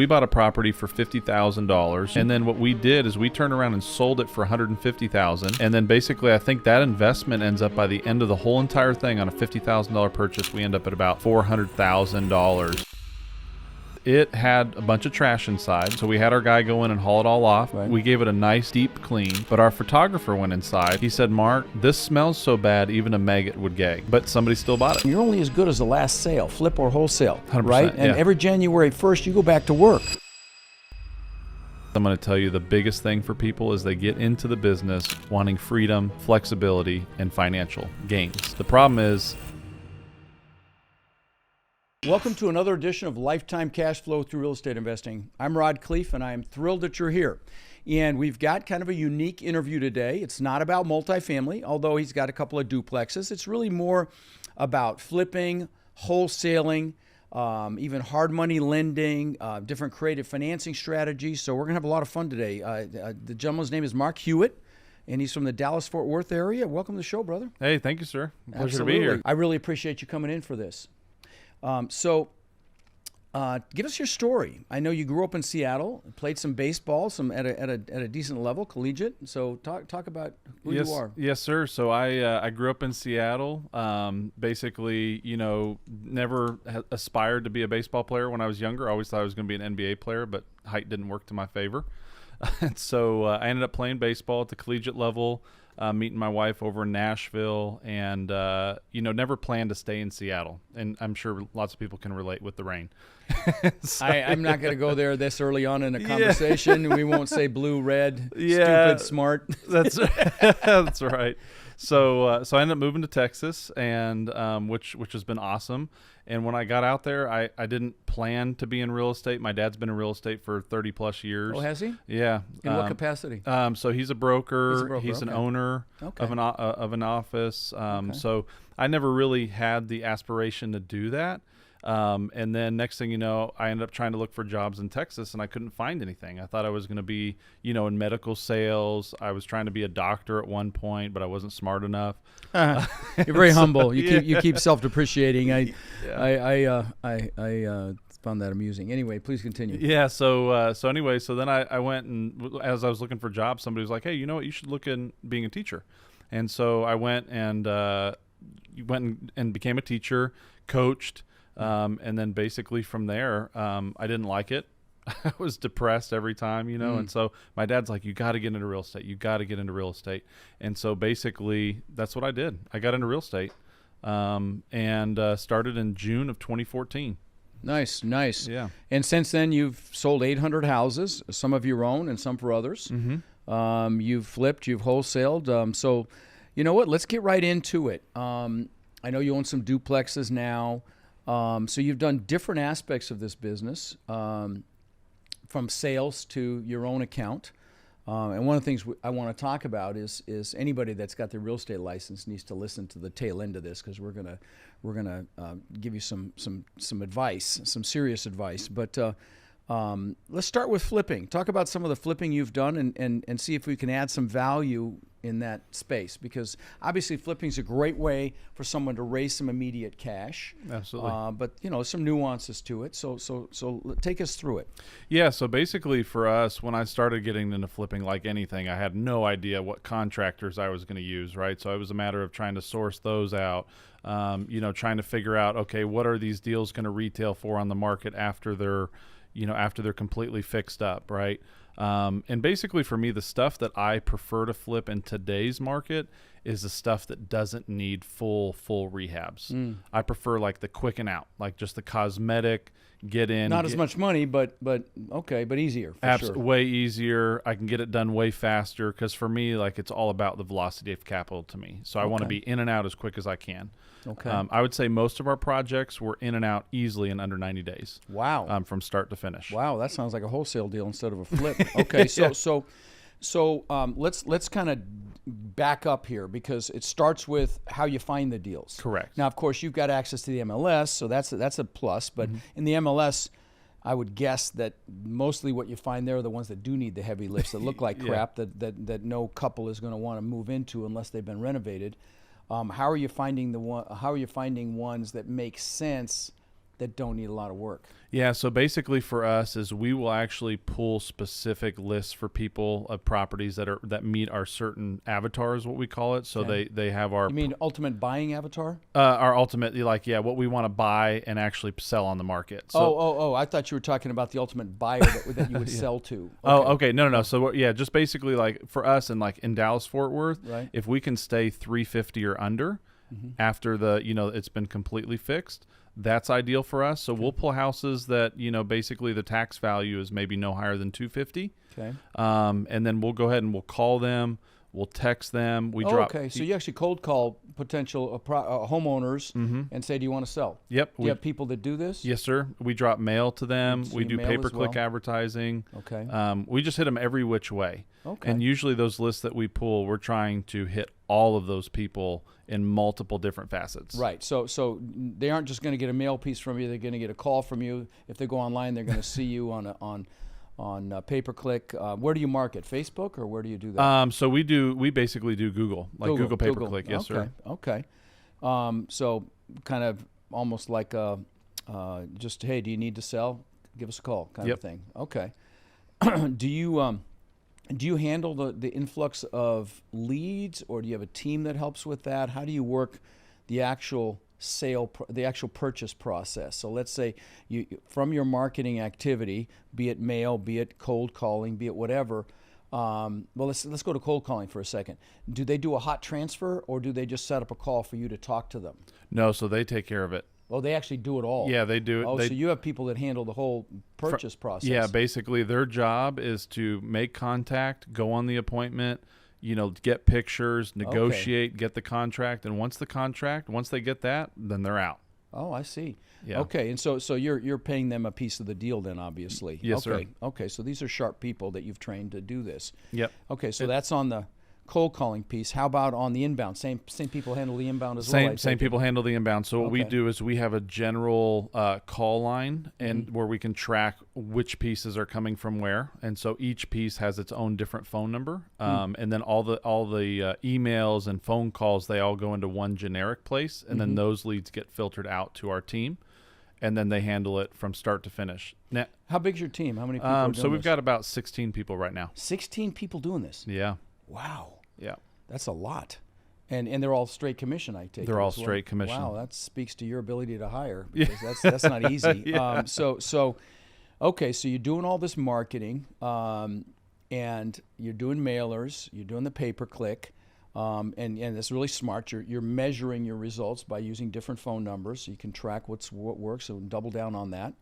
we bought a property for $50,000. And then what we did is we turned around and sold it for $150,000. And then basically I think that investment ends up by the end of the whole entire thing on a $50,000 purchase, we end up at about $400,000. It had a bunch of trash inside, so we had our guy go in and haul it all off. Right. We gave it a nice deep clean, but our photographer went inside. He said, Mark, this smells so bad even a maggot would gag, but somebody still bought it. You're only as good as the last sale, flip or wholesale, 100%, right? And yeah. every January 1st, you go back to work. I'm going to tell you the biggest thing for people is they get into the business wanting freedom, flexibility, and financial gains. The problem is, welcome to another edition of Lifetime Cash Flow Through Real Estate Investing. I'm Rod Cleef, and I am thrilled that you're here. And we've got kind of a unique interview today. It's not about multifamily, although he's got a couple of duplexes. It's really more about flipping, wholesaling, even hard money lending, different creative financing strategies. So we're going to have a lot of fun today. The gentleman's name is Mark Hewitt, and he's from the Dallas-Fort Worth area. Welcome to the show, brother. hey, thank you, sir. Pleasure Absolutely. to be here. I really appreciate you coming in for this. Give us your story. I know you grew up in Seattle, played some baseball, some at a decent level, collegiate. So talk about who Yes, you are. yes, sir. So I grew up in Seattle. Basically, never aspired to be a baseball player when I was younger. I always thought I was going to be an NBA player, but height didn't work to my favor. And so I ended up playing baseball at the collegiate level, meeting my wife over in Nashville, and never planned to stay in Seattle. And I'm sure lots of people can relate with the rain. So, I'm not going to go there this early on in the conversation. We won't say blue, red, Yeah. stupid, smart. That's that's right. So I ended up moving to Texas, and which has been awesome. And when I got out there, I didn't plan to be in real estate. My dad's been in real estate for 30 plus years. Oh, has he? Yeah. In what capacity? So he's a broker. He's an okay. owner Okay. of an office. Okay. So I never really had the aspiration to do that. And then next thing you know, I ended up trying to look for jobs in Texas, and I couldn't find anything. I thought I was going to be, in medical sales. I was trying to be a doctor at one point, but I wasn't smart enough. You're very humble. You yeah. you keep self-depreciating. I found that amusing. Anyway, please continue. Yeah. So then I went, and as I was looking for jobs, somebody was like, "Hey, you know what? You should look in being a teacher." And so I went and became a teacher, coached. And then basically from there, I didn't like it. I was depressed every time, and so my dad's like, you got to get into real estate. You got to get into real estate. And so basically that's what I did. I got into real estate, and started in June of 2014. Nice. Yeah. And since then, you've sold 800 houses, some of your own and some for others. Mm-hmm. You've flipped, you've wholesaled. So you know what? Let's get right into it. I know you own some duplexes now. So you've done different aspects of this business, from sales to your own account. And one of the things I want to talk about is anybody that's got their real estate license needs to listen to the tail end of this, because we're gonna give you some advice, some serious advice. But let's start with flipping. Talk about some of the flipping you've done, and see if we can add some value in that space, because obviously flipping is a great way for someone to raise some immediate cash. Absolutely. But some nuances to it. So take us through it. Yeah. So basically for us, when I started getting into flipping, like anything, I had no idea what contractors I was going to use. Right. So it was a matter of trying to source those out, trying to figure out, okay, what are these deals going to retail for on the market after they're completely fixed up. Right. And basically for me, the stuff that I prefer to flip in today's market is the stuff that doesn't need full rehabs. I prefer like the quick and out, like just the cosmetic, get in. Not as much money, but okay, but easier for sure. Way easier. I can get it done way faster, because for me, like, it's all about the velocity of capital to me. So I want to be in and out as quick as I can. Okay. I would say most of our projects were in and out easily in under 90 days. Wow. From start to finish. Wow, that sounds like a wholesale deal instead of a flip. Okay, so let's kind of back up here, because it starts with how you find the deals. Correct. Now, of course, you've got access to the MLS, so that's a plus. But in the MLS, I would guess that mostly what you find there are the ones that do need the heavy lifts, that look like crap, that no couple is going to want to move into unless they've been renovated. How are you finding ones that make sense that don't need a lot of work? Yeah, so basically for us is we will actually pull specific lists for people of properties that meet our certain avatars, what we call it. So Okay. they have our You mean ultimate buying avatar? our ultimate, like, yeah, what we want to buy and actually sell on the market. So Oh! I thought you were talking about the ultimate buyer that you would sell to. Okay. Oh, okay. No. So yeah, just basically like for us and like in Dallas Fort Worth, Right. if we can stay 350 or under after it's been completely fixed, that's ideal for us. So we'll pull houses that, basically the tax value is maybe no higher than 250. Okay. And then we'll go ahead and we'll call them, we'll text them, we drop. Okay, so you actually cold call potential homeowners and say, do you want to sell? Yep. Do you have people that do this? Yes, sir. We drop mail to them. So We you do mail pay per as click well? advertising. Okay. We just hit them every which way. Okay. And usually those lists that we pull, we're trying to hit all of those people in multiple different facets. Right. So they aren't just going to get a mail piece from you. They're going to get a call from you. If they go online, they're going to see you on pay per click. Where do you market? Facebook, or where do you do that? So we basically do Google, like Google pay per click. Yes, okay. sir. Okay. So kind of almost like just, hey, do you need to sell? Give us a call, kind Yep. of thing. Okay. Do you handle the influx of leads, or do you have a team that helps with that? How do you work the actual the actual purchase process? So let's say you, from your marketing activity, be it mail, be it cold calling, be it whatever. Well, let's go to cold calling for a second. Do they do a hot transfer, or do they just set up a call for you to talk to them? No, so they take care of it. Oh, they actually do it all. Yeah, they do it. Oh, They- so you have people that handle the whole purchase process. Yeah, basically their job is to make contact, go on the appointment, get pictures, negotiate, get the contract, and once they get that, then they're out. Oh, I see. Yeah. Okay, and so you're paying them a piece of the deal then, obviously. Yes, sir. Okay. Okay, so these are sharp people that you've trained to do this. Yep. Okay, so that's on the cold calling piece. How about on the inbound? Same people handle the inbound as well. Same people handle the inbound. So what we Okay. do is we have a general call line, and where we can track which pieces are coming from where, and so each piece has its own different phone number, and then all the emails and phone calls, they all go into one generic place, and then those leads get filtered out to our team, and then they handle it from start to finish. Now, How big's your team? How many people are doing so we've this? got about 16 people right now. 16 people doing this. Yeah, Wow. yeah. That's a lot. And they're all straight commission, I take it. They're all as well. straight commission. Wow, that speaks to your ability to hire, because that's not easy. Yeah. Okay, so you're doing all this marketing, and you're doing mailers, you're doing the pay-per-click, and it's really smart. You're measuring your results by using different phone numbers, so you can track what works, so double down on that.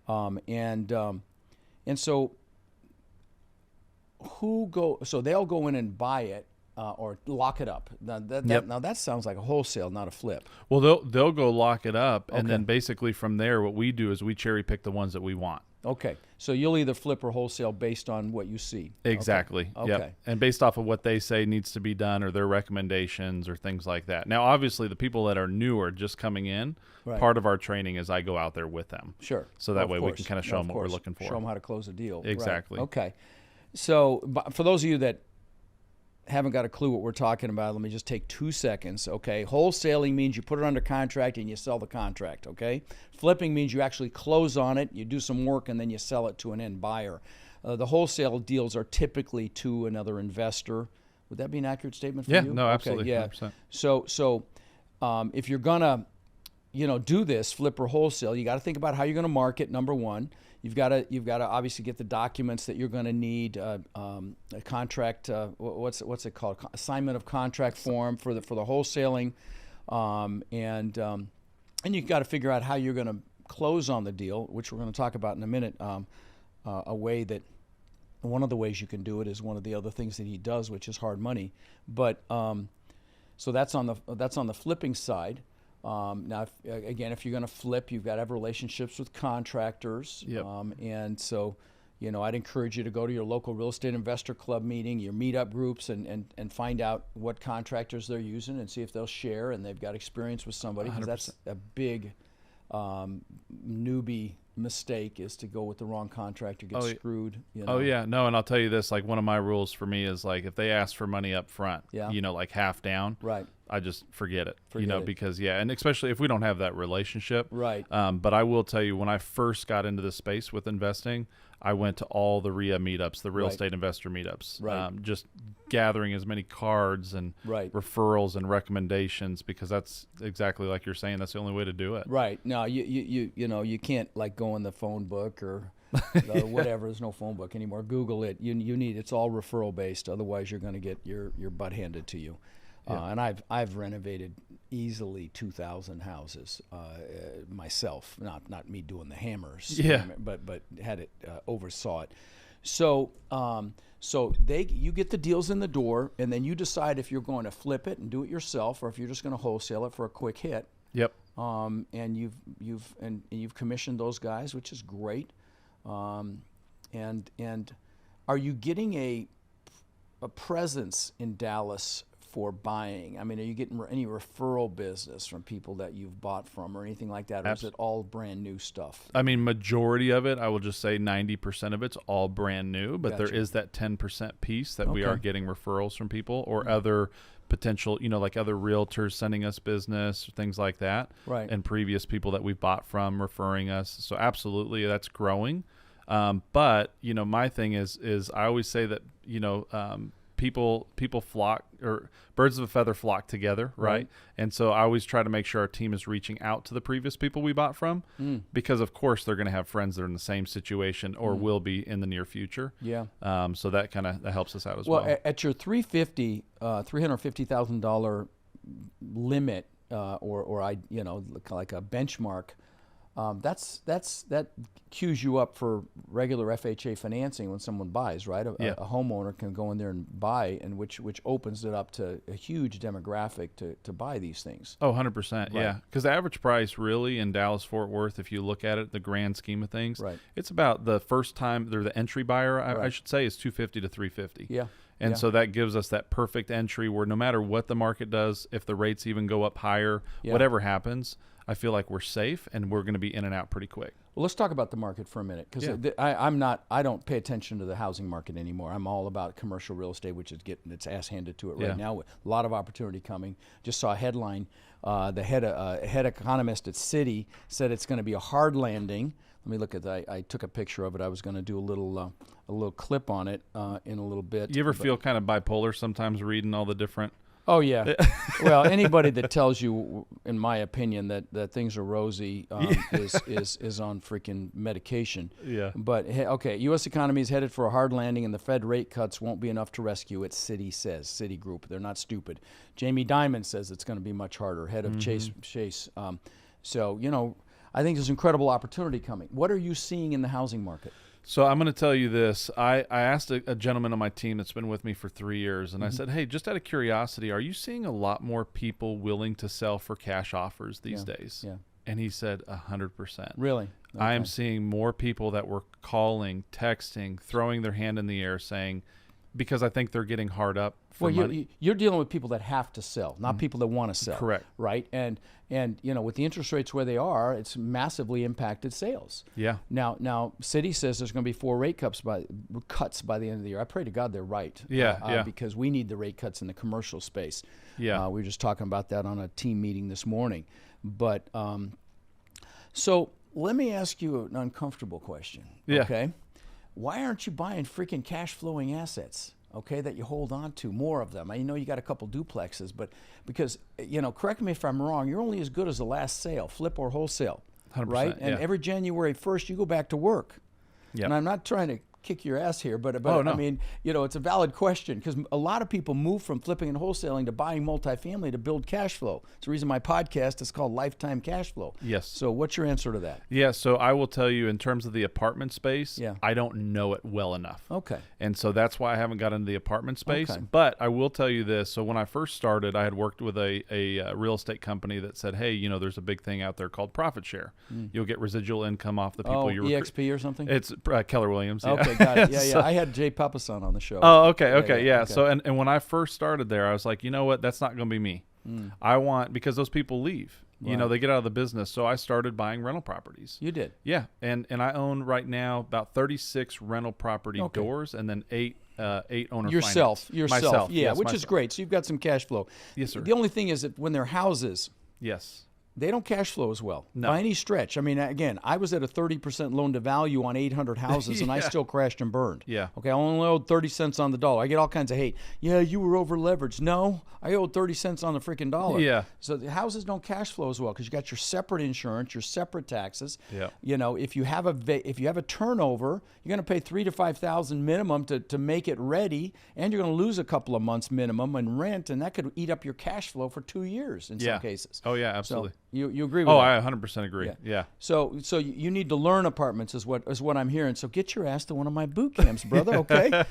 And so so they'll go in and buy it, or lock it up. Now that sounds like a wholesale, not a flip. Well, they'll go lock it up, and Okay. then basically from there, what we do is we cherry pick the ones that we want. Okay, so you'll either flip or wholesale based on what you see. Exactly. Okay. Yep. And based off of what they say needs to be done, or their recommendations, or things like that. Now, obviously, the people that are newer, just coming in, Right. part of our training is I go out there with them. Sure. So that Of way we course. can kind of show Of them what we're course. looking for. Show them how to close a deal. Right. Exactly. Okay. So for those of you that haven't got a clue what we're talking about, let me just take 2 seconds. Okay. Wholesaling means you put it under contract and you sell the contract. Okay. Flipping means you actually close on it, you do some work, and then you sell it to an end buyer. The wholesale deals are typically to another investor. Would that be an accurate statement for Yeah, you? no, absolutely, Okay, yeah. 100%. So if you're gonna do this flip or wholesale, you got to think about how you're going to market. Number one, you've got to obviously get the documents that you're going to need. A contract, what's it called? Assignment of contract form for the wholesaling, and you've got to figure out how you're going to close on the deal, which we're going to talk about in a minute. A way that one of the ways you can do it is one of the other things that he does, which is hard money. But so that's on the flipping side. Now, if you're going to flip, you've got to have relationships with contractors. Yep. And so, I'd encourage you to go to your local real estate investor club meeting, your meetup groups, and find out what contractors they're using and see if they'll share and they've got experience with somebody, because that's a big newbie mistake is to go with the wrong contractor, get screwed. Oh yeah, no, and I'll tell you this, like one of my rules for me is like if they ask for money up front, like half down, right, I just forget it, Forget it. because and especially if we don't have that relationship, right. But I will tell you, when I first got into this space with investing, I went to all the RIA meetups, the real estate investor meetups, just gathering as many cards and referrals and recommendations, because that's exactly like you're saying. That's the only way to do it. Right. No, you can't like go in the phone book or whatever. There's no phone book anymore. Google it. You need, it's all referral based. Otherwise, you're going to get your butt handed to you. And I've renovated easily 2,000 houses myself. Not me doing the hammers. But had it oversaw it. So you get the deals in the door, and then you decide if you're going to flip it and do it yourself, or if you're just going to wholesale it for a quick hit. Yep. And you've commissioned those guys, which is great. And are you getting a presence in Dallas for buying? I mean, are you getting any referral business from people that you've bought from or anything like that? Or is it all brand new stuff? I mean, majority of it, I will just say 90% of it's all brand new, but there is that 10% piece that we are getting referrals from people or other potential, like other realtors sending us business, things like that. Right. And previous people that we bought from referring us. So absolutely, that's growing. But, my thing is I always say that, people flock, or birds of a feather flock together, right? And so I always try to make sure our team is reaching out to the previous people we bought from, because of course they're going to have friends that are in the same situation or will be in the near future. Yeah. So that that helps us out as well. Well, at your $350,000 limit, or like a benchmark. That cues you up for regular FHA financing when someone buys, right? A homeowner can go in there and buy, and which opens it up to a huge demographic to buy these things. Oh, 100%, yeah. Because the average price really in Dallas-Fort Worth, if you look at it, the grand scheme of things, it's about the first time, they're the entry buyer, I should say, is $250,000 to $350,000. Yeah. And so that gives us that perfect entry where no matter what the market does, if the rates even go up higher, whatever happens, I feel like we're safe and we're going to be in and out pretty quick. Well, let's talk about the market for a minute, because I don't pay attention to the housing market anymore. I'm all about commercial real estate, which is getting its ass handed to it right now. A lot of opportunity coming. Just saw a headline. The head economist at Citi said it's going to be a hard landing. Let me look at that. I took a picture of it. I was going to do a little clip on it in a little bit. You ever feel kind of bipolar sometimes reading all the different? Oh, yeah. Well, anybody that tells you, in my opinion, that things are rosy is on freaking medication. Yeah. But, okay, U.S. economy is headed for a hard landing, and the Fed rate cuts won't be enough to rescue it, Citi says. Citigroup, they're not stupid. Jamie Dimon says it's going to be much harder, head of Chase. So, I think there's incredible opportunity coming. What are you seeing in the housing market? So I'm going to tell you this. I asked a gentleman on my team that's been with me for 3 years, and I said, hey, just out of curiosity, are you seeing a lot more people willing to sell for cash offers these days? Yeah. And he said 100%. Really? Okay. I am seeing more people that were calling, texting, throwing their hand in the air saying, because I think they're getting hard up for money. You're dealing with people that have to sell, not people that want to sell. Correct. Right? And with the interest rates where they are, it's massively impacted sales. Yeah. Now Citi says there's going to be 4 rate cuts by the end of the year. I pray to God they're right. Because we need the rate cuts in the commercial space. Yeah. We were just talking about that on a team meeting this morning. But so let me ask you an uncomfortable question. Yeah. Okay. Why aren't you buying freaking cash flowing assets, that you hold on to, more of them? I know you got a couple duplexes, but because, correct me if I'm wrong, you're only as good as the last sale, flip or wholesale, 100%, right? And every January 1st, you go back to work. Yep. And I'm not trying to kick your ass here, but no. I mean, it's a valid question, because a lot of people move from flipping and wholesaling to buying multifamily to build cash flow. It's the reason my podcast is called Lifetime Cash Flow. Yes. So what's your answer to that? Yeah, so I will tell you, in terms of the apartment space, I don't know it well enough. Okay. And so that's why I haven't got into the apartment space. Okay. But I will tell you this. So when I first started, I had worked with a real estate company that said, hey, there's a big thing out there called profit share. You'll get residual income off the people you recruit. EXP or something? It's Keller Williams. Okay. Got it. Yeah, yeah. I had Jay Papasan on the show. Oh, okay, yeah. So, and when I first started there, I was like, you know what? That's not going to be me. I want, because those people leave. You know, they get out of the business. So I started buying rental properties. You did. Yeah, and I own right now about 36 rental property doors, and then eight owner Yourself, Myself, yeah, yes, which is myself. great. So you've got some cash flow. Yes, sir. The only thing is that when they're houses, Yes. they don't cash flow as well No. by any stretch. I mean, again, I was at a 30% loan to value on 800 houses, and I still crashed and burned. Yeah. Okay, I only owed 30 cents on the dollar. I get all kinds of hate. Yeah, you were over leveraged. No, I owed 30 cents on the freaking dollar. Yeah. So the houses don't cash flow as well because you got your separate insurance, your separate taxes. Yeah. You know, if you have a turnover, you're going to pay $3,000 to $5,000 minimum to make it ready, and you're going to lose a couple of months minimum in rent, and that could eat up your cash flow for 2 years in some cases. Oh yeah, absolutely. So you agree with that? I 100% agree. Yeah. So you need to learn apartments is what I'm hearing. So get your ass to one of my boot camps, brother. Okay.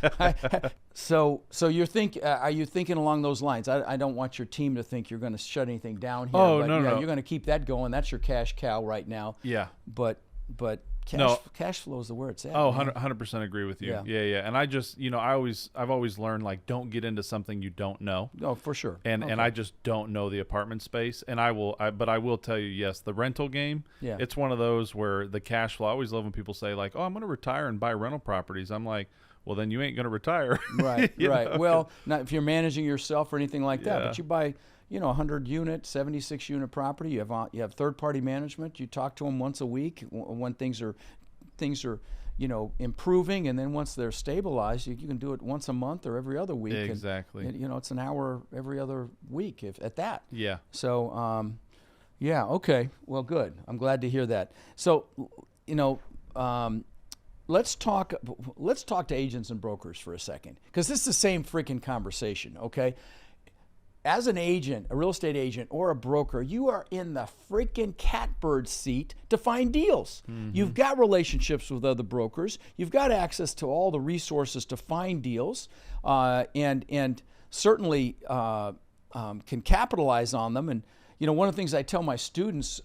So are you thinking along those lines? I don't want your team to think you're going to shut anything down here. Oh, but no. You're going to keep that going. That's your cash cow right now. Yeah. But cash flow is the where it's at. Oh, man. 100% agree with you. Yeah. Yeah. And I just, I've always learned, like, don't get into something you don't know. Oh, for sure. And I just don't know the apartment space. And but I will tell you, yes, the rental game, it's one of those where the cash flow, I always love when people say, like, oh, I'm going to retire and buy rental properties. I'm like, well, then you ain't going to retire. Right. know? Well, not if you're managing yourself or anything like that, but you buy, 100 unit, 76 unit property. You have third party management. You talk to them once a week when things are improving, and then once they're stabilized, you can do it once a month or every other week. Exactly. And, it's an hour every other week if at that. Yeah. So okay. Well, good. I'm glad to hear that. So let's talk to agents and brokers for a second, because this is the same freaking conversation. Okay. As an agent, a real estate agent or a broker, you are in the freaking catbird seat to find deals. Mm-hmm. You've got relationships with other brokers. You've got access to all the resources to find deals, and certainly can capitalize on them. And one of the things I tell my students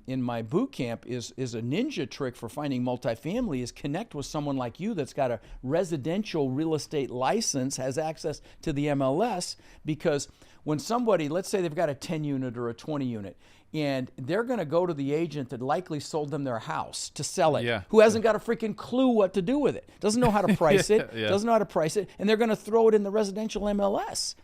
in my boot camp is a ninja trick for finding multifamily is connect with someone like you that's got a residential real estate license, has access to the MLS, because when somebody, let's say they've got a 10 unit or a 20 unit, and they're going to go to the agent that likely sold them their house to sell it, who hasn't got a freaking clue what to do with it, doesn't know how to price it, and they're going to throw it in the residential MLS.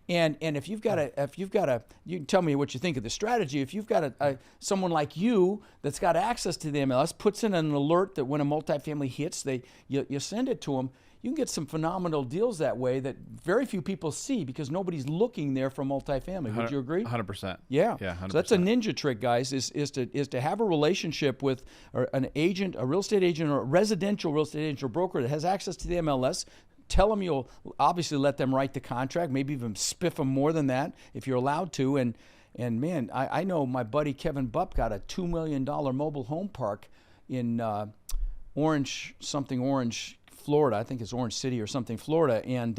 And if you've got you can tell me what you think of the strategy. If you've got someone like you that's got access to the MLS, puts in an alert that when a multifamily hits, you send it to them. You can get some phenomenal deals that way that very few people see because nobody's looking there for multifamily. Would you agree? 100%. Yeah. 100%. So that's a ninja trick, guys. Is to have a relationship with an agent, a real estate agent, or a residential real estate agent or broker that has access to the MLS. Tell them you'll obviously let them write the contract, maybe even spiff them more than that if you're allowed to. And man, I know my buddy Kevin Bupp got a $2 million mobile home park in Orange, Florida. I think it's Orange City or something, Florida. And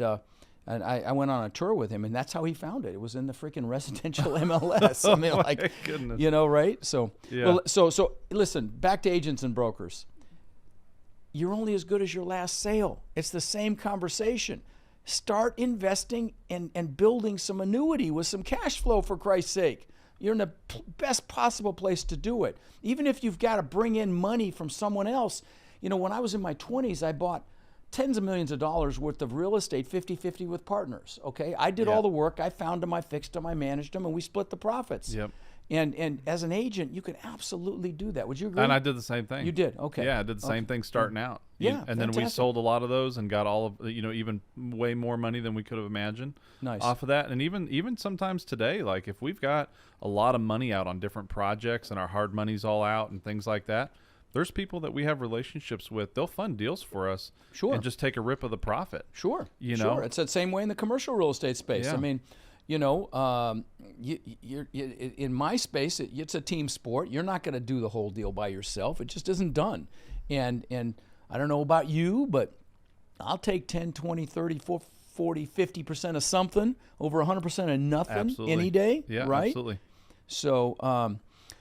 I went on a tour with him, and that's how he found it. It was in the freaking residential MLS. I mean, like, goodness. Right? So, so listen, back to agents and brokers. You're only as good as your last sale. It's the same conversation. Start investing and building some annuity with some cash flow, for Christ's sake. You're in the best possible place to do it. Even if you've got to bring in money from someone else. When I was in my 20s, I bought tens of millions of dollars worth of real estate 50-50 with partners. Okay, I did all the work. I found them, I fixed them, I managed them, and we split the profits. Yep. And as an agent, you can absolutely do that. Would you agree? And I did the same thing. You did? Okay. Yeah, I did the same thing starting out. Yeah, and then we sold a lot of those and got all of, even way more money than we could have imagined off of that. And even sometimes today, like if we've got a lot of money out on different projects and our hard money's all out and things like that, there's people that we have relationships with. They'll fund deals for us and just take a rip of the profit. Sure. Know? It's that same way in the commercial real estate space. Yeah. I mean, you're in my space, it's a team sport. You're not going to do the whole deal by yourself. It just isn't done. And I don't know about you, but I'll take 10, 20, 30, 40, 50% of something over 100% of nothing any day. Yeah, right? Absolutely. So,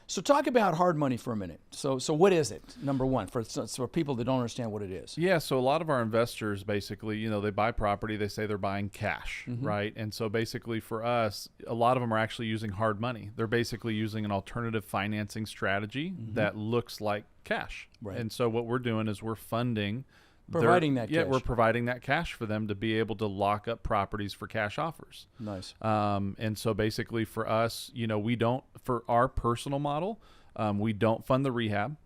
So talk about hard money for a minute. So what is it? Number one, for people that don't understand what it is. Yeah, so a lot of our investors basically, they buy property, they say they're buying cash, right? And so basically for us, a lot of them are actually using hard money. They're basically using an alternative financing strategy that looks like cash. Right. And so what we're doing is we're funding Providing that Yeah, cash. we're providing that cash for them to be able to lock up properties for cash offers. Nice. And so basically for us, we don't, for our personal model, we don't fund the rehab.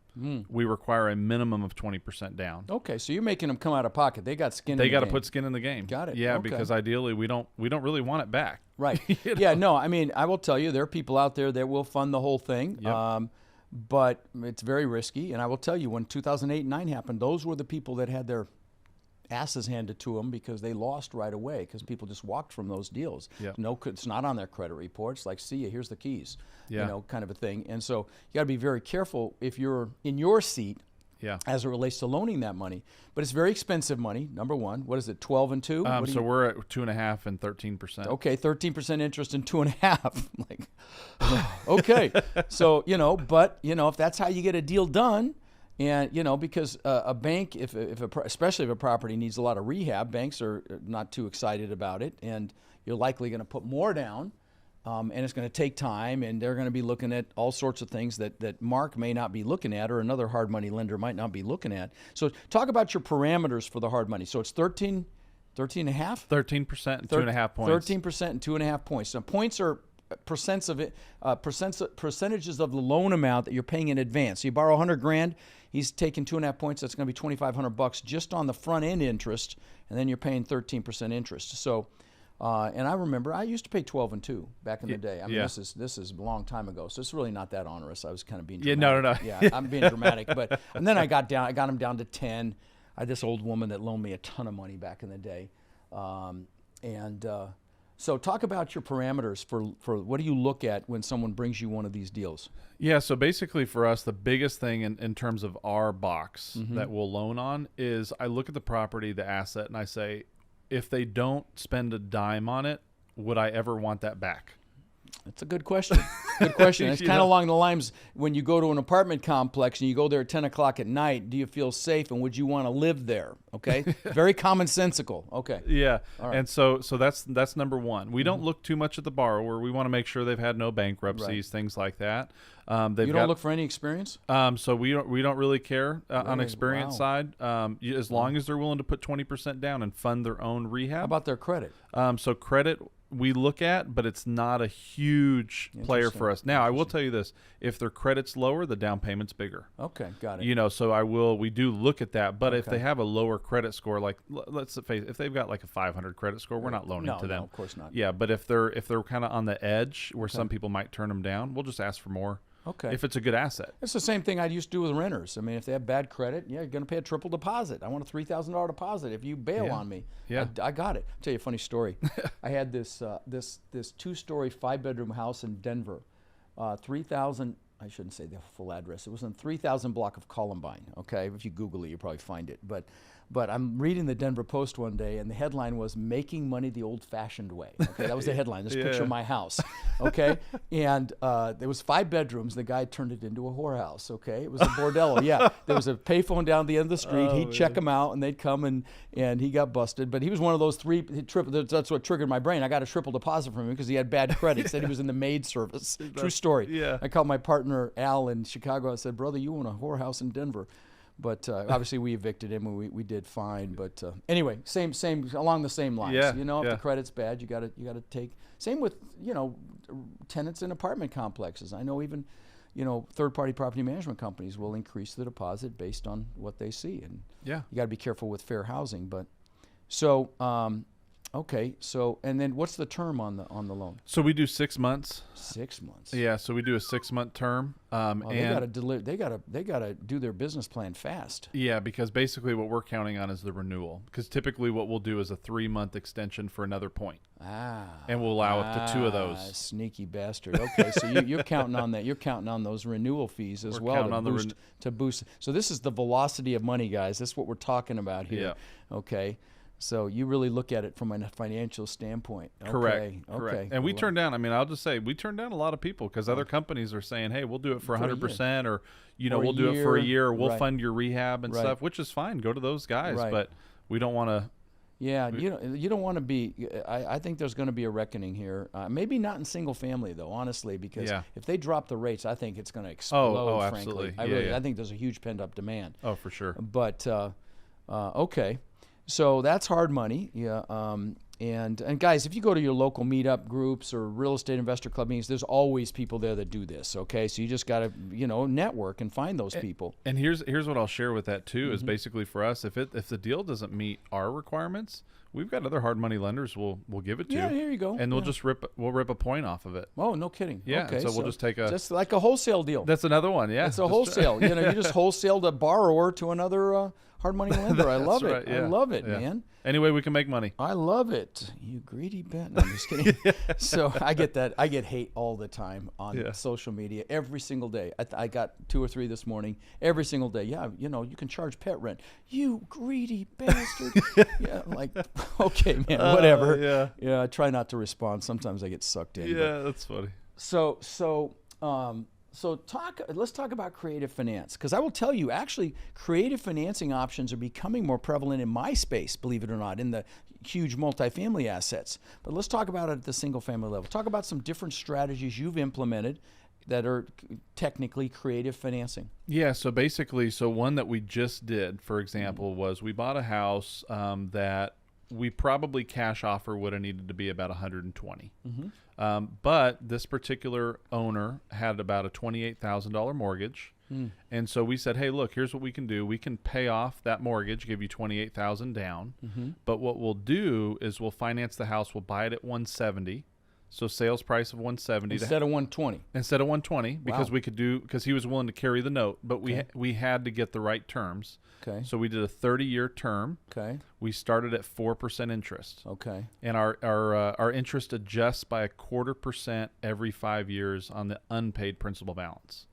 We require a minimum of 20% down. Okay, so you're making them come out of pocket. They got skin in the game. They got to put skin in the game. Got it. Yeah, Okay. because ideally we don't really want it back. Right. Yeah, no, I mean, I will tell you, there are people out there that will fund the whole thing. Yep. But it's very risky. And I will tell you, when 2008 and 9 happened, those were the people that had their asses handed to them because they lost right away because people just walked from those deals. Yep. No, it's not on their credit reports. Like, see you, here's the keys, Yeah. kind of a thing. And so you got to be very careful if you're in your seat Yeah. as it relates to loaning that money. But it's very expensive money, number one. What is it, 12 and 2? So we're at 2.5% and 13%. Okay, 13% interest and 2.5. Like, okay. So, but, if that's how you get a deal done, and, because a bank, especially if a property needs a lot of rehab, banks are not too excited about it, and you're likely going to put more down, and it's going to take time, and they're going to be looking at all sorts of things that Mark may not be looking at, or another hard money lender might not be looking at. So talk about your parameters for the hard money. So it's 13 and a half? 13% and 2.5 points. 13% and 2.5 points. Now, points are percentages of the loan amount that you're paying in advance. So you borrow $100,000, he's taking 2.5 points. That's going to be $2,500 just on the front end interest, and then you're paying 13% interest. So, and I remember I used to pay 12 and 2 back in the day. I mean, this is a long time ago, so it's really not that onerous. I was kind of being dramatic. No. Yeah, I'm being dramatic, and then I got him down to 10. I had this old woman that loaned me a ton of money back in the day, So talk about your parameters for what do you look at when someone brings you one of these deals? Yeah, so basically for us, the biggest thing in terms of our box that we'll loan on is I look at the property, the asset, and I say, if they don't spend a dime on it, would I ever want that back? That's a good question. Good question. It's kind of along the lines when you go to an apartment complex and you go there at 10 o'clock at night, do you feel safe and would you want to live there? Okay. Very commonsensical. Okay. Yeah. All right. And so that's number one. We don't look too much at the borrower. We want to make sure they've had no bankruptcies, things like that. You don't look for any experience? So we don't really care on experience side. As long as they're willing to put 20% down and fund their own rehab. How about their credit? So credit we look at, but it's not a huge player for us. Now, I will tell you this. If their credit's lower, the down payment's bigger. Okay, got it. So we do look at that. But if they have a lower credit score, like let's face it, if they've got like a 500 credit score, we're not loaning to them. No, of course not. Yeah, but if they're kind of on the edge where some people might turn them down, we'll just ask for more. Okay. If it's a good asset. It's the same thing I used to do with renters. I mean, if they have bad credit, you're going to pay a triple deposit. I want a $3,000 deposit if you bail on me. Yeah. I got it. I'll tell you a funny story. I had this 2-story 5-bedroom house in Denver. 3,000, I shouldn't say the full address. It was in 3000 block of Columbine. Okay. If you Google it, you'll probably find it. But I'm reading the Denver Post one day, and the headline was "Making Money the Old-Fashioned Way." Okay, that was the headline. Just picture my house. Okay, and there was 5 bedrooms. The guy turned it into a whorehouse. Okay, it was a bordello. Yeah, there was a payphone down the end of the street. He'd check them out, and they'd come and he got busted. But he was one of those that's what triggered my brain. I got a triple deposit from him because he had bad credit. He said he was in the maid service. True story. Yeah. I called my partner Al in Chicago. I said, "Brother, you own a whorehouse in Denver." But obviously we evicted him and we did fine. But anyway, same along the same lines. Yeah, if the credit's bad, you gotta take. Same with tenants in apartment complexes. I know even third-party property management companies will increase the deposit based on what they see, and you got to be careful with fair housing. But so okay, so and then what's the term on the loan? So we do 6 months. 6 months. Yeah, so we do a 6-month term. They gotta do their business plan fast. Yeah, because basically what we're counting on is the renewal. Because typically what we'll do is a 3-month extension for another point. And we'll allow up to 2 of those. Sneaky bastard. Okay, so you're counting on that. You're counting on those renewal fees as well to boost. So this is the velocity of money, guys. This is what we're talking about here. Yeah. Okay. So you really look at it from a financial standpoint. Correct. Okay. Correct. Okay. And we turned down, I mean, I'll just say we turned down a lot of people because other companies are saying, hey, we'll do it for 100%, or, Or we'll do it for a year, or we'll right. fund your rehab and Right. stuff, which is fine. Go to those guys. Right. But we don't want to. Yeah, you don't want to be. I think there's going to be a reckoning here. Maybe not in single family though, honestly, because Yeah. if they drop the rates, I think it's going to explode. Absolutely. Frankly, Yeah. I think there's a huge pent up demand. Oh, for sure. But okay, so that's hard money. Yeah. And guys, if you go to your local meetup groups or real estate investor club meetings, there's always people there that do this. Okay, so you just got to network and find those people. And here's what I'll share with that too, Mm-hmm. is basically for us, if the deal doesn't meet our requirements, we've got other hard money lenders we'll give it to. Yeah, here you go. And we'll rip a point off of it. Oh, no kidding. Yeah. Okay, So we'll just take just like a wholesale deal. That's another one. Yeah. It's a wholesale. You just wholesaled a borrower to another hard money lender. I love it. right, yeah. I love it, Yeah. man. Any way we can make money. I love it. You greedy bat. No, I'm just kidding. So I get that. I get hate all the time on social media every single day. I got 2 or 3 this morning. Every single day. Yeah, you can charge pet rent. You greedy bastard. Yeah, I'm like, okay, man, whatever. Yeah. I try not to respond. Sometimes I get sucked in. Yeah, that's funny. Let's talk about creative finance, because I will tell you, actually, creative financing options are becoming more prevalent in my space, believe it or not, in the huge multifamily assets. But let's talk about it at the single family level. Talk about some different strategies you've implemented that are technically creative financing. Yeah, so basically, one that we just did, for example, was we bought a house that we probably cash offer would have needed to be about 120. But this particular owner had about a $28,000 mortgage. And so we said, hey, look, here's what we can do. We can pay off that mortgage, give you $28,000 down. But what we'll do is we'll finance the house. We'll buy it at 170. So sales price of 170 instead of 120. Instead of 120, because Wow. we could because he was willing to carry the note, but we had to get the right terms. Okay. So we did a 30-year term. Okay. We started at 4% interest. Okay. And our interest adjusts by 1/4% every 5 years on the unpaid principal balance.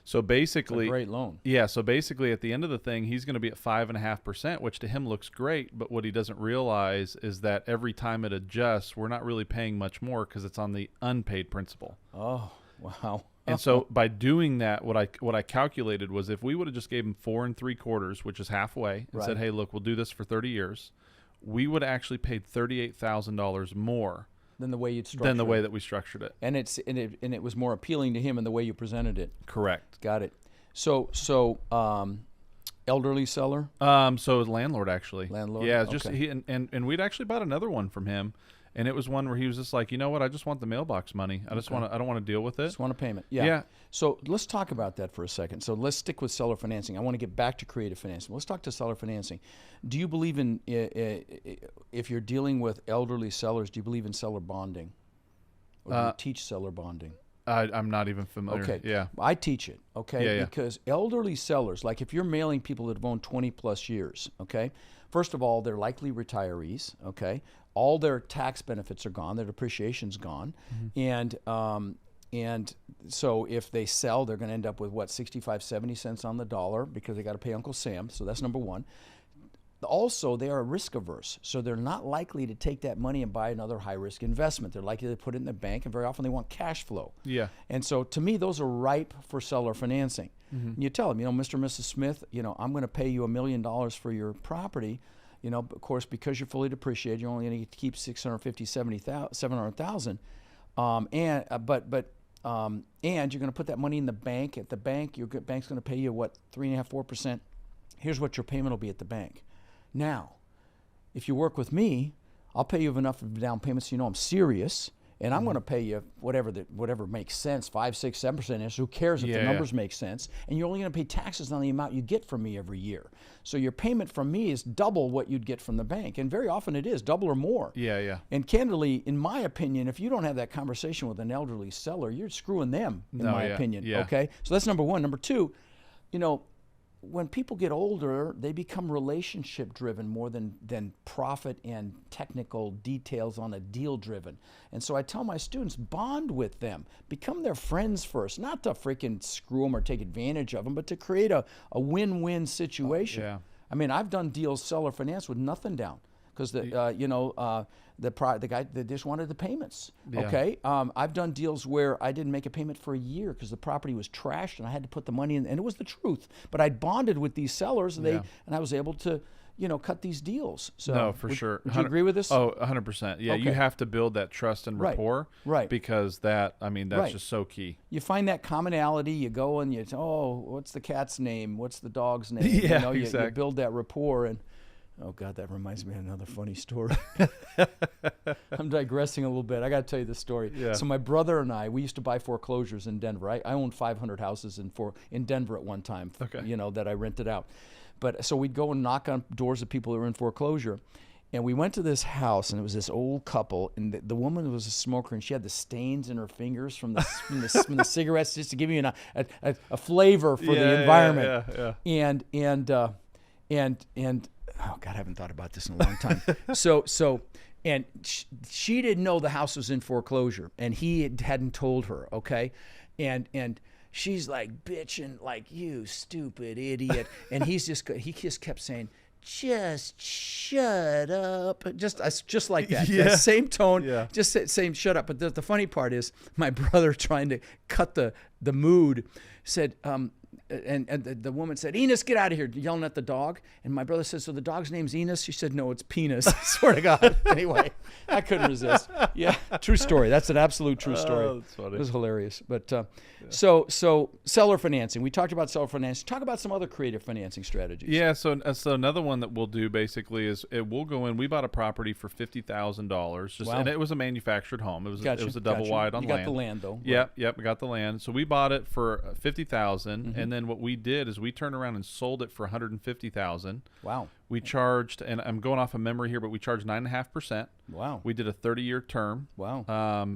So basically, It's a great loan. yeah. So basically, at the end of the thing, he's going to be at 5.5%, which to him looks great. But what he doesn't realize is that every time it adjusts, we're not really paying much more because it's on the unpaid principal. Oh, wow. And so by doing that, what I calculated was if we would have just gave him 4 3/4, which is halfway, and said, hey, look, we'll do this for 30 years, we would have actually paid $38,000 more than the way you'd structure than the way that we structured it. And it was more appealing to him in the way you presented it. Correct. Got it. So elderly seller? So landlord actually. Landlord? Yeah, just Okay. he and we'd actually bought another one from him, and it was one where he was just like, you know what, I just want the mailbox money. I don't want to deal with it. Just want a payment. Yeah. Yeah. So let's talk about that for a second. So let's stick with seller financing. I want to get back to creative financing. Let's talk to seller financing. Do you believe in, if you're dealing with elderly sellers, do you believe in seller bonding? Or do you teach seller bonding? I'm not even familiar. Okay. Yeah. I teach it, okay? Yeah, yeah. Because elderly sellers, like if you're mailing people that have owned 20 plus years, okay? First of all, they're likely retirees, okay? All their tax benefits are gone, their depreciation's gone. And so if they sell, they're going to end up with what, 65, 70 cents on the dollar because they got to pay Uncle Sam. So that's number one. Also, they are risk averse, so they're not likely to take that money and buy another high risk investment. They're likely to put it in the bank, and very often they want cash flow. Yeah. And so, to me, those are ripe for seller financing. And you tell them, Mr. and Mrs. Smith, I'm going to pay you $1 million for your property. Of course, because you're fully depreciated, you're only going to get to keep $650,000, $700,000. And you're going to put that money in the bank. At the bank, your bank's going to pay you 3.5%, 4%. Here's what your payment will be at the bank. Now, if you work with me, I'll pay you enough of a down payment so I'm serious, and I'm going to pay you whatever makes sense, 5, 6, 7% interest. Who cares if the numbers make sense? And you're only going to pay taxes on the amount you get from me every year. So your payment from me is double what you'd get from the bank, and very often it is double or more. Yeah, yeah. And candidly, in my opinion, if you don't have that conversation with an elderly seller, you're screwing them. In my opinion. Yeah. Okay, so that's number one. Number two, when people get older, they become relationship driven more than profit and technical details on a deal driven. And so I tell my students, bond with them, become their friends first, not to freaking screw them or take advantage of them, but to create a win-win situation. Yeah. I mean, I've done deals seller finance with nothing down because the guy they just wanted the payments. Yeah. Okay, I've done deals where I didn't make a payment for a year because the property was trashed and I had to put the money in, and it was the truth. But I bonded with these sellers, and I was able to cut these deals. So No, for sure. Would you agree with this? Oh, 100%. Yeah, you Okay. have to build that trust and rapport. Right. Because that's just so key. You find that commonality. You go and you, what's the cat's name? What's the dog's name? Yeah, you exactly. build that rapport. And oh God, that reminds me of another funny story. I'm digressing a little bit. I got to tell you this story. Yeah. So my brother and I, we used to buy foreclosures in Denver. I owned 500 houses in Denver at one time. Okay. That I rented out. But so we'd go and knock on doors of people that were in foreclosure. And we went to this house, and it was this old couple, and the woman was a smoker, and she had the stains in her fingers from from the cigarettes, just to give you a flavor for the environment. Yeah. And oh God, I haven't thought about this in a long time. And she didn't know the house was in foreclosure, and he hadn't told her. Okay, and she's like bitching, like, you stupid idiot, and he just kept saying, just shut up, just like that. Yeah. That same tone, Yeah. just saying shut up. But the funny part is, my brother, trying to cut the mood, said, and the woman said, Enos, get out of here, yelling at the dog. And my brother said, so the dog's name's Enos? She said, no, it's Penis. I swear to God. Anyway, I couldn't resist. Yeah, true story. That's an absolute true story. Oh, that's funny. It was hilarious. But so seller financing. We talked about seller financing. Talk about some other creative financing strategies. Yeah, so another one that we'll do basically is we'll go in. We bought a property for $50,000, Wow. and it was a manufactured home. It was Gotcha, it was a double wide on you land. got the land though. Yep, we got the land. So we bought it for $50,000, Mm-hmm. and then what we did is we turned around and sold it for $150,000. Wow. We charged, and I'm going off of memory here, but we charged 9.5%. Wow. We did a 30-year term. Wow.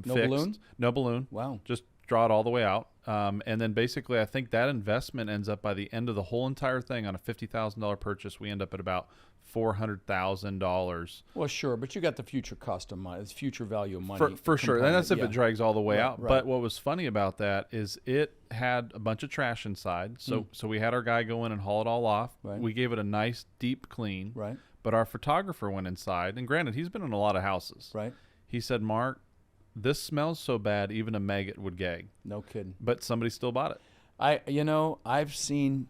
No balloon? No balloon. Wow. Just draw it all the way out. And then basically, I think that investment ends up by the end of the whole entire thing on a $50,000 purchase, we end up at about $400,000. Well, sure, but you got the future cost of money, future value of money. For sure. And that's if yeah. it drags all the way out. Right. But what was funny about that is it had a bunch of trash inside. So we had our guy go in and haul it all off. Right. We gave it a nice deep clean. Right. But our photographer went inside, and granted, he's been in a lot of houses. Right. He said, Mark, this smells so bad even a maggot would gag. No kidding. But somebody still bought it. I've seen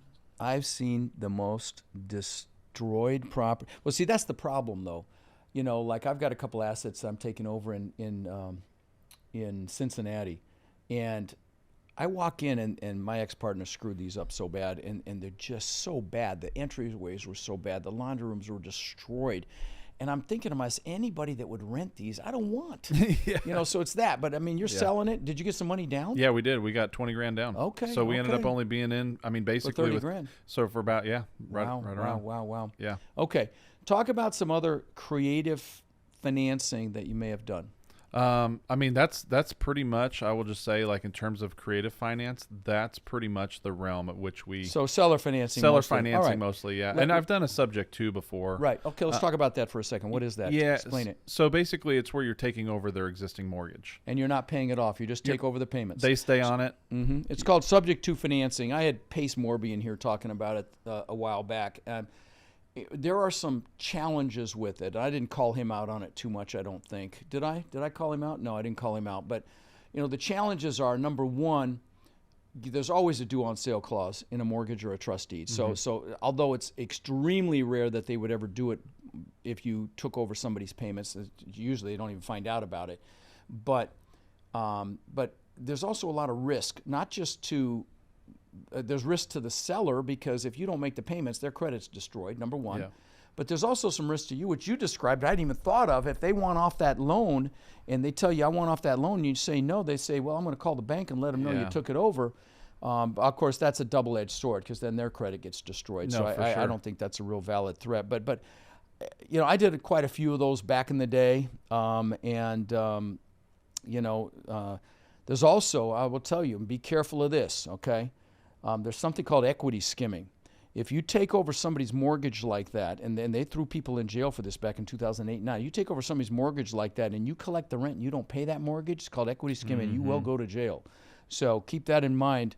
the most destroyed property. Well, see, that's the problem though. Like I've got a couple assets that I'm taking over in Cincinnati, and I walk in and my ex-partner screwed these up so bad, and they're just so bad. The entryways were so bad. The laundry rooms were destroyed. And I'm thinking to myself, anybody that would rent these, I don't want. Yeah. So it's that. But I mean, you're selling it. Did you get some money down? Yeah, we did. We got 20 grand down. Okay. So we ended up only being in, basically For 30 grand. So for about, right around. Wow. Yeah. Okay. Talk about some other creative financing that you may have done. That's pretty much, I will just say, like in terms of creative finance, that's pretty much the realm at which we Seller financing. mostly, yeah. And I've done a subject to before. Right. Okay, let's talk about that for a second. What is that? Yeah. Explain it. So basically, it's where you're taking over their existing mortgage. And you're not paying it off. You just take over the payments. They stay on it. Mm-hmm. It's called subject to financing. I had Pace Morby in here talking about it a while back. There are some challenges with it. I didn't call him out on it too much, I don't think. Did I? Did I call him out? No, I didn't call him out. But, the challenges are, number one, there's always a due on sale clause in a mortgage or a trust deed. So although it's extremely rare that they would ever do it if you took over somebody's payments, usually they don't even find out about it. But there's also a lot of risk, not just to there's risk to the seller, because if you don't make the payments, their credit's destroyed, number one. Yeah. But there's also some risk to you, which you described, I hadn't even thought of. If they want off that loan and they tell you, I want off that loan, and you say no, they say, well, I'm going to call the bank and let them know you took it over. Of course, that's a double-edged sword, because then their credit gets destroyed. No, so for I sure. don't think that's a real valid threat. But I did quite a few of those back in the day. There's also, I will tell you, and be careful of this, okay? There's something called equity skimming. If you take over somebody's mortgage like that, and then they threw people in jail for this back in 2008 9, you take over somebody's mortgage like that and you collect the rent and you don't pay that mortgage, it's called equity skimming, you will go to jail. So keep that in mind.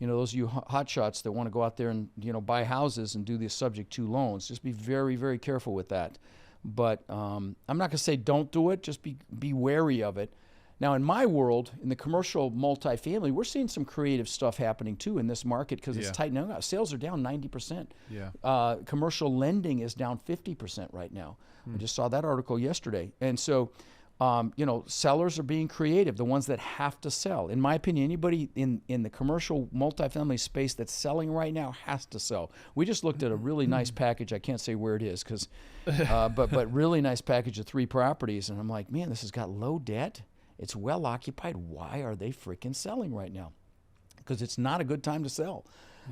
those of you hotshots that want to go out there and buy houses and do the subject to loans, just be very, very careful with that. But I'm not going to say don't do it. Just be wary of it. Now, in my world, in the commercial multifamily, we're seeing some creative stuff happening too in this market because it's tightening up. Sales are down 90%. Yeah. Commercial lending is down 50% right now. I just saw that article yesterday. And so, sellers are being creative, the ones that have to sell. In my opinion, anybody in the commercial multifamily space that's selling right now has to sell. We just looked at a really nice package. I can't say where it is but really nice package of 3 properties. And I'm like, man, this has got low debt. It's well occupied. Why are they freaking selling right now? Because it's not a good time to sell.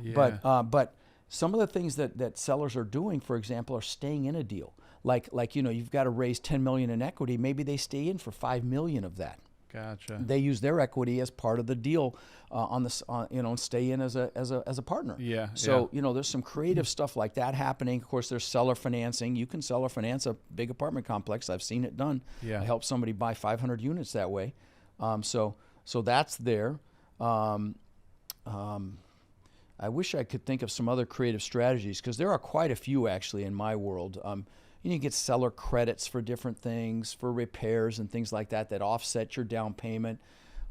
Yeah. But some of the things that sellers are doing, for example, are staying in a deal. Like you've got to raise $10 million in equity. Maybe they stay in for $5 million of that. Gotcha. They use their equity as part of the deal and stay in as a partner. Yeah. So there's some creative stuff like that happening. Of course, there's seller financing. You can seller finance a big apartment complex. I've seen it done. Yeah. I helped somebody buy 500 units that way. So that's there. I wish I could think of some other creative strategies because there are quite a few actually in my world. You can get seller credits for different things, for repairs and things like that offset your down payment.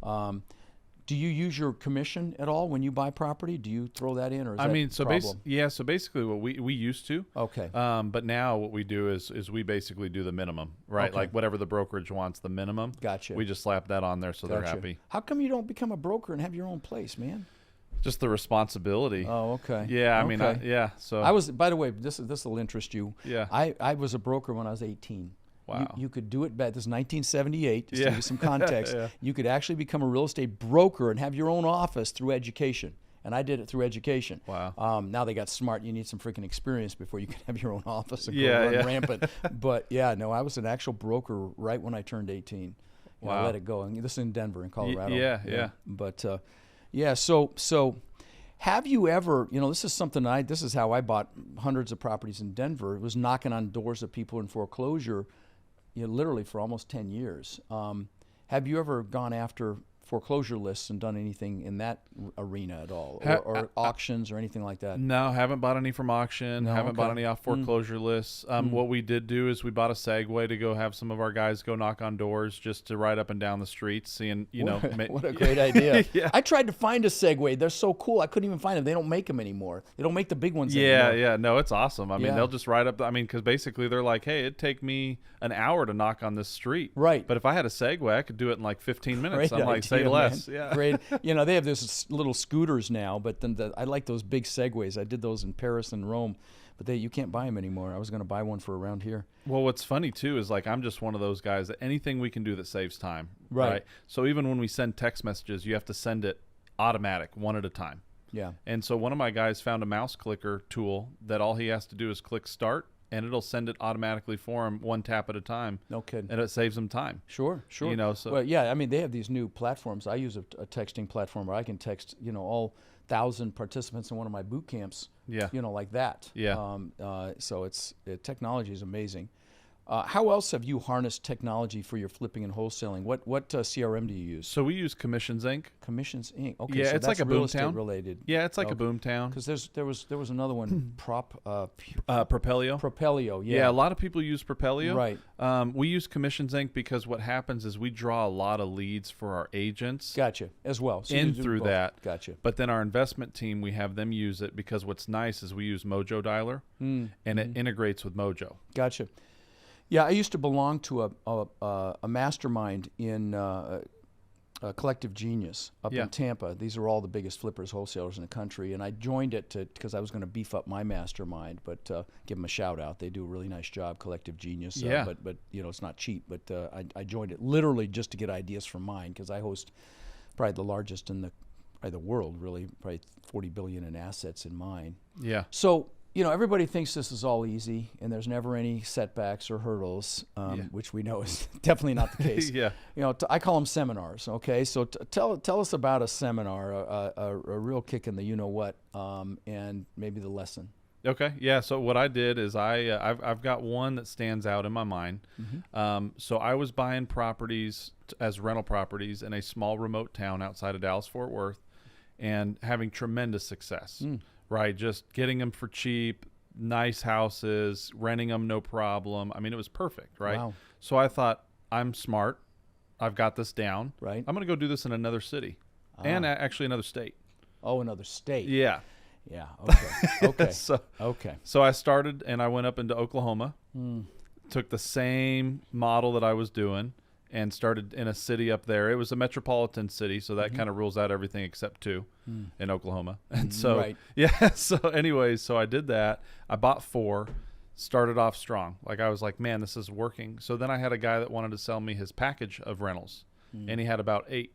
Do you use your commission at all when you buy property? Do you throw that in, or is that a problem? So basically, what we used to. Okay. But now what we do is we basically do the minimum, right? Okay. Like whatever the brokerage wants, the minimum. Gotcha. We just slap that on there so they're Gotcha. happy. How come you don't become a broker and have your own place, man? Just the responsibility. Oh, okay. Yeah, I mean, Okay. So I was, by the way, this will interest you. Yeah. I was a broker when I was 18. Wow. You could do it back. This is 1978. Just to Yeah. give you some context. Yeah. You could actually become a real estate broker and have your own office through education. And I did it through education. Wow. Now they got smart. You need some freaking experience before you can have your own office and Yeah, go run yeah. rampant. But yeah, no, I was an actual broker right when I turned 18. And I Wow. let it go. And this is in Denver, in Colorado. Yeah. But so have you ever, this is something this is how I bought hundreds of properties in Denver. It was knocking on doors of people in foreclosure, literally for almost 10 years. Have you ever gone after foreclosure lists and done anything in that arena at all, or auctions or anything like that? No, haven't bought any from auction. No, Haven't bought okay. any off foreclosure lists. What we did do is we bought a Segway to go have some of our guys go knock on doors just to ride up and down the streets, seeing What a great idea. Yeah. I tried to find a Segway. They're so cool. I couldn't even find them. They don't make them anymore. They don't make the big ones anymore. Yeah. No, it's awesome. I mean, Yeah. they'll just ride up. Because basically they're like, hey, it'd take me an hour to knock on this street. Right. But if I had a Segway, I could do it in like 15 minutes. Great I'm like, idea, say man. less. Yeah. Great. They have those little scooters now, but then I like those big Segways. I did those in Paris and Rome, but you can't buy them anymore. I was going to buy one for around here. Well, what's funny too is like I'm just one of those guys that anything we can do that saves time. Right. So even when we send text messages, you have to send it automatic, one at a time. Yeah. And so one of my guys found a mouse clicker tool that all he has to do is click start, and it'll send it automatically for him, one tap at a time. No kidding. And it saves him time. Sure. So Well, yeah, I mean, they have these new platforms. I use a texting platform where I can text, all 1,000 participants in one of my boot camps. Yeah. Like that. Yeah. So technology is amazing. How else have you harnessed technology for your flipping and wholesaling? What CRM do you use? So we use Commissions Inc. Commissions Inc. Okay, Yeah, so it's that's like a real boom estate town. related. Yeah, it's like a Okay. boom town. Because there was another one, Propelio. Propelio. Yeah, a lot of people use Propelio. Right. We use Commissions Inc. because what happens is we draw a lot of leads for our agents. Gotcha. As well. So you in do through both. that. Gotcha. But then our investment team, we have them use it because what's nice is we use Mojo Dialer, and it integrates with Mojo. Gotcha. Yeah, I used to belong to a mastermind in Collective Genius up Yeah. in Tampa. These are all the biggest flippers, wholesalers in the country, and I joined it because I was going to beef up my mastermind. But give them a shout out; they do a really nice job, Collective Genius. Yeah. But it's not cheap. But I joined it literally just to get ideas from mine because I host probably the largest in the world, really, probably 40 billion in assets in mine. Yeah. So, everybody thinks this is all easy and there's never any setbacks or hurdles, which we know is definitely not the case. Yeah. I call them seminars. Okay. So tell us about a seminar, a real kick in the you-know-what, and maybe the lesson. Okay. Yeah. So what I did is I've got one that stands out in my mind. So I was buying properties as rental properties in a small remote town outside of Dallas-Fort Worth. and having tremendous success, right? Just getting them for cheap, nice houses, renting them no problem. I mean, it was perfect, right? Wow. So I thought, I'm smart. I've got this down. Right. I'm going to go do this in another city and actually another state. Oh, another state. Yeah. Yeah. Okay. Okay. So So I started and I went up into Oklahoma, took the same model that I was doing and started in a city up there. It was a metropolitan city, so that kind of rules out everything except 2 in Oklahoma. And so, Right. yeah. So anyways, so I did that. I bought 4, started off strong. Like I was like, man, this is working. So then I had a guy that wanted to sell me his package of rentals, and he had about 8.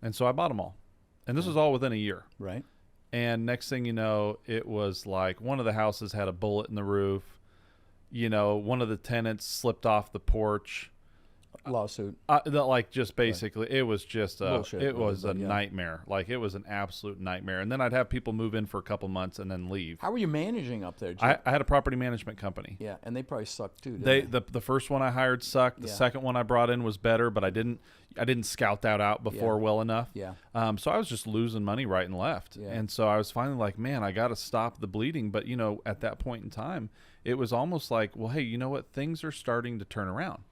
And so I bought them all. And this was all within a year. Right. And next thing you know, it was like one of the houses had a bullet in the roof. You know, one of the tenants slipped off the porch. Lawsuit. Like just basically, it was just Bullshit, it was a yeah. nightmare. Like it was an absolute nightmare. And then I'd have people move in for a couple months and then leave. How were you managing up there, Jim? I had a property management company. Yeah, and they probably sucked too. Didn't The first one I hired sucked. The Yeah. second one I brought in was better, but I didn't scout that out before well enough. Yeah. So I was just losing money right and left. Yeah. And so I was finally like, man, I got to stop the bleeding. But you know, at that point in time, it was almost like, well, hey, you know what? Things are starting to turn around.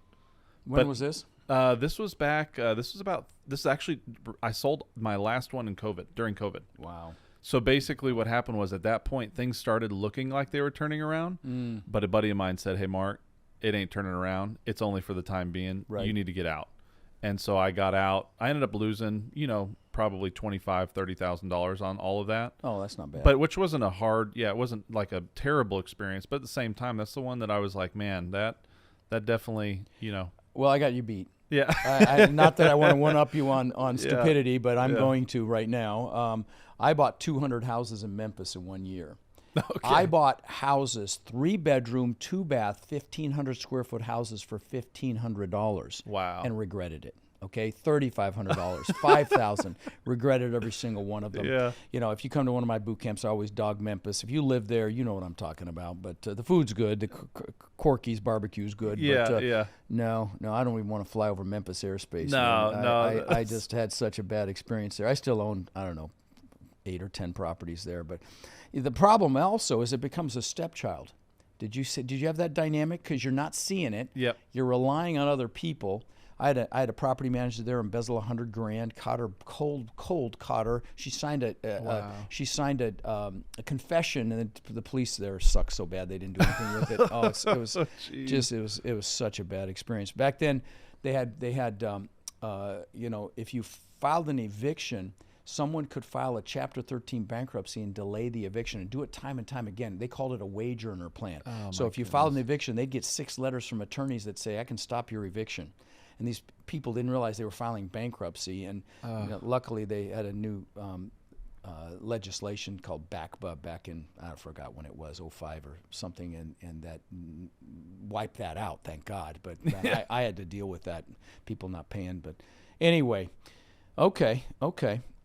When was this? This was back. This actually, I sold my last one during COVID. Wow. So basically what happened was at that point, things started looking like they were turning around. But a buddy of mine said, hey, Mark, it ain't turning around. It's only for the time being. Right. You need to get out. And so I got out. I ended up losing, probably $25,000, $30,000 on all of that. Oh, that's not bad. But which wasn't it wasn't like a terrible experience. But at the same time, that's the one that I was like, man, that definitely, Well, I got you beat. Yeah. Not that I want to one-up you on stupidity, but I'm going to right now. I bought 200 houses in Memphis in 1 year. Okay. I bought houses, 3-bedroom, 2-bath, 1,500 square foot houses for $1,500. Wow. And regretted it. Okay, $3,500, $5,000. Regretted every single one of them. Yeah. If you come to one of my boot camps, I always dog Memphis. If you live there, you know what I'm talking about. But the food's good. The Corky's barbecue's good. Yeah, but, yeah. No, I don't even want to fly over Memphis airspace. No, man. no. I just had such a bad experience there. I still own, 8 or 10 properties there. But the problem also is it becomes a stepchild. Did you have that dynamic? Because you're not seeing it. Yep. You're relying on other people. I had a property manager there, embezzle $100,000, caught her cold caught her. She signed a confession, and the police there sucked so bad they didn't do anything with it. Oh, it was such a bad experience. Back then, they had if you filed an eviction, someone could file a Chapter 13 bankruptcy and delay the eviction and do it time and time again. They called it a wage earner plan. So if you filed an eviction, they'd get 6 letters from attorneys that say, I can stop your eviction. And these people didn't realize they were filing bankruptcy. And luckily, they had a new legislation called BACBA back in, I forgot when it was, 05 or something, and that wiped that out, thank God. But I had to deal with that, people not paying. But anyway, okay.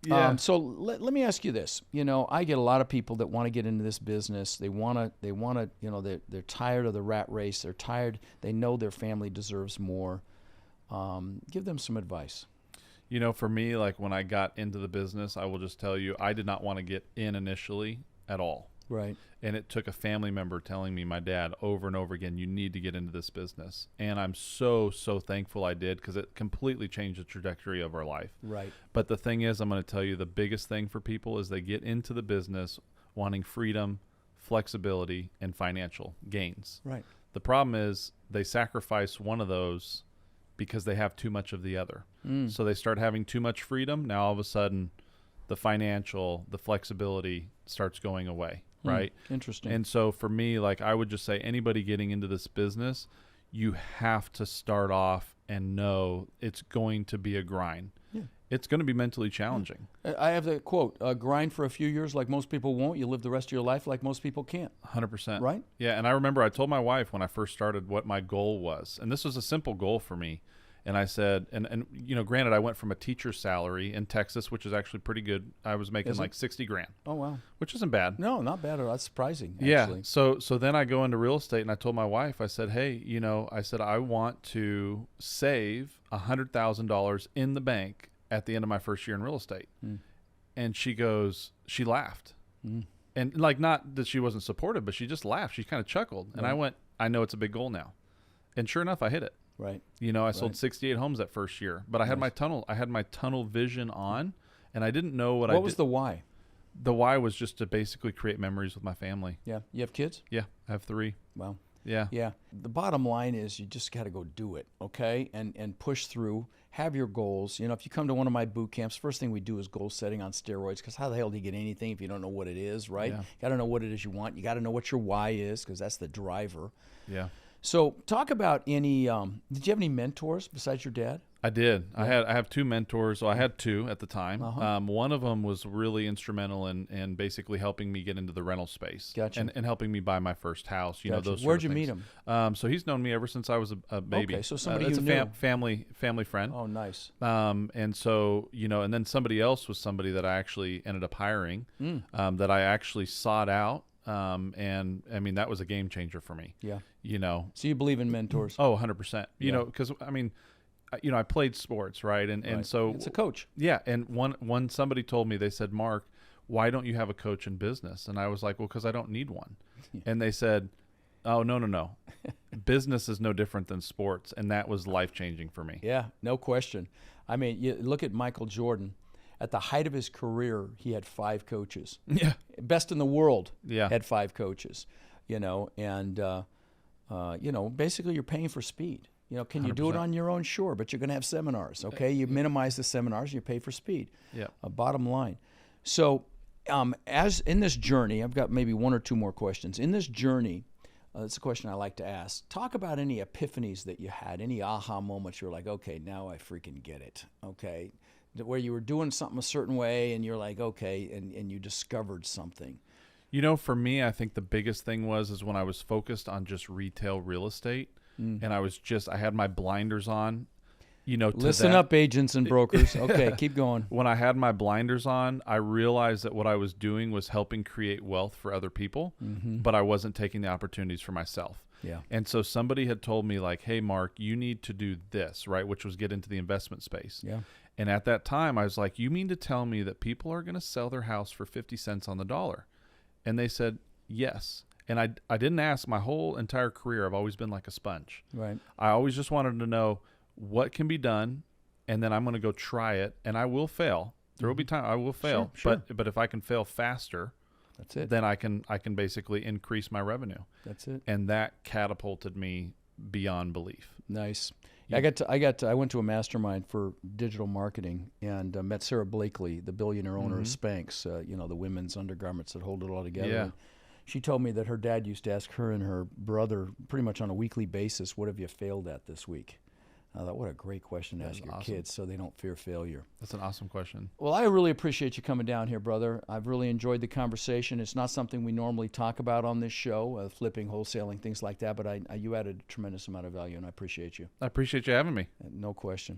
Yeah. So let me ask you this. I get a lot of people that want to get into this business. They want to, they're tired of the rat race. They're tired. They know their family deserves more. Give them some advice. For me, like when I got into the business, I will just tell you, I did not want to get in initially at all. Right. And it took a family member telling me, my dad, over and over again, you need to get into this business. And I'm so thankful I did, because it completely changed the trajectory of our life. Right. But the thing is, I'm going to tell you, the biggest thing for people is they get into the business wanting freedom, flexibility, and financial gains. Right. The problem is they sacrifice one of those because they have too much of the other. So they start having too much freedom. Now all of a sudden, the financial, the flexibility starts going away, right? Interesting. And so for me, like I would just say, anybody getting into this business, you have to start off and know it's going to be a grind. Yeah. It's going to be mentally challenging. I have the quote, grind for a few years like most people won't. You live the rest of your life like most people can't. 100%. Right? Yeah, and I remember I told my wife when I first started what my goal was. And this was a simple goal for me. And I said, and granted, I went from a teacher's salary in Texas, which is actually pretty good. I was making like $60,000. Oh, wow. Which isn't bad. No, not bad at all. That's surprising, Yeah. actually. So then I go into real estate, and I told my wife, I said, hey, I want to save $100,000 in the bank at the end of my first year in real estate. And she goes, she laughed. And like, not that she wasn't supportive, but she just laughed. She kind of chuckled. And I went, I know it's a big goal now. And sure enough, I hit it. Right. You know, I sold 68 homes that first year, but I had my tunnel vision on, and I didn't know what was the why? The why was just to basically create memories with my family. Yeah. You have kids? Yeah. I have 3. Wow. Yeah. Yeah. The bottom line is you just got to go do it, okay? And push through. Have your goals. You know, if you come to one of my boot camps, first thing we do is goal setting on steroids, because how the hell do you get anything if you don't know what it is, right? Yeah. You got to know what it is you want. You got to know what your why is, because that's the driver. Yeah. So talk about any, did you have any mentors besides your dad? I did. Yeah. I have 2 mentors. So I had 2 at the time. One of them was really instrumental in basically helping me get into the rental space. Gotcha. And helping me buy my first house. You know, those Where'd sort of you things. meet him? So he's known me ever since I was a baby. Okay, so somebody it's you a knew. family friend. Oh, nice. And so, you know, and then somebody else was somebody that I actually ended up hiring, that I actually sought out. And I mean, that was a game changer for me. Yeah. You know. So you believe in mentors? Oh, 100%. You know, because I mean, you know, I played sports, right? And so it's a coach. Yeah. And one somebody told me, they said, Mark, why don't you have a coach in business? And I was like, well, because I don't need one. And they said, oh, no. Business is no different than sports. And that was life-changing for me. Yeah, no question. I mean, you look at Michael Jordan. At the height of his career, he had 5 coaches. Yeah. Best in the world. Yeah. Had 5 coaches. You know, and you know, basically you're paying for speed. You know, can you do it 100%. on your own? Sure, but you're going to have seminars. Okay, you minimize the seminars, you pay for speed. Yeah. Bottom line. So, as in this journey, I've got maybe 1 or 2 more questions. In this journey, it's a question I like to ask. Talk about any epiphanies that you had, any aha moments you're like, okay, now I freaking get it. Okay, where you were doing something a certain way and you're like, okay, and you discovered something. You know, for me, I think the biggest thing is when I was focused on just retail real estate, and I had my blinders on, you know, to Listen that. up, agents and brokers. Okay, keep going. When I had my blinders on, I realized that what I was doing was helping create wealth for other people, but I wasn't taking the opportunities for myself. Yeah. And so somebody had told me like, hey, Mark, you need to do this, right? Which was get into the investment space. Yeah. And at that time, I was like, you mean to tell me that people are going to sell their house for 50 cents on the dollar? And they said, yes. And I didn't ask. My whole entire career, I've always been like a sponge. Right. I always just wanted to know what can be done, and then I'm going to go try it, and I will fail. There will be time I will fail, Sure. but if I can fail faster, That's it. then I can basically increase my revenue. That's it. And that catapulted me beyond belief. Nice. Yeah. I went to a mastermind for digital marketing and met Sarah Blakely, the billionaire owner of Spanx, you know, the women's undergarments that hold it all together. Yeah. And she told me that her dad used to ask her and her brother pretty much on a weekly basis, what have you failed at this week? I thought, what a great question to ask your kids so they don't fear failure. That's an awesome question. Well, I really appreciate you coming down here, brother. I've really enjoyed the conversation. It's not something we normally talk about on this show, flipping, wholesaling, things like that, but you added a tremendous amount of value, and I appreciate you. I appreciate you having me. No question.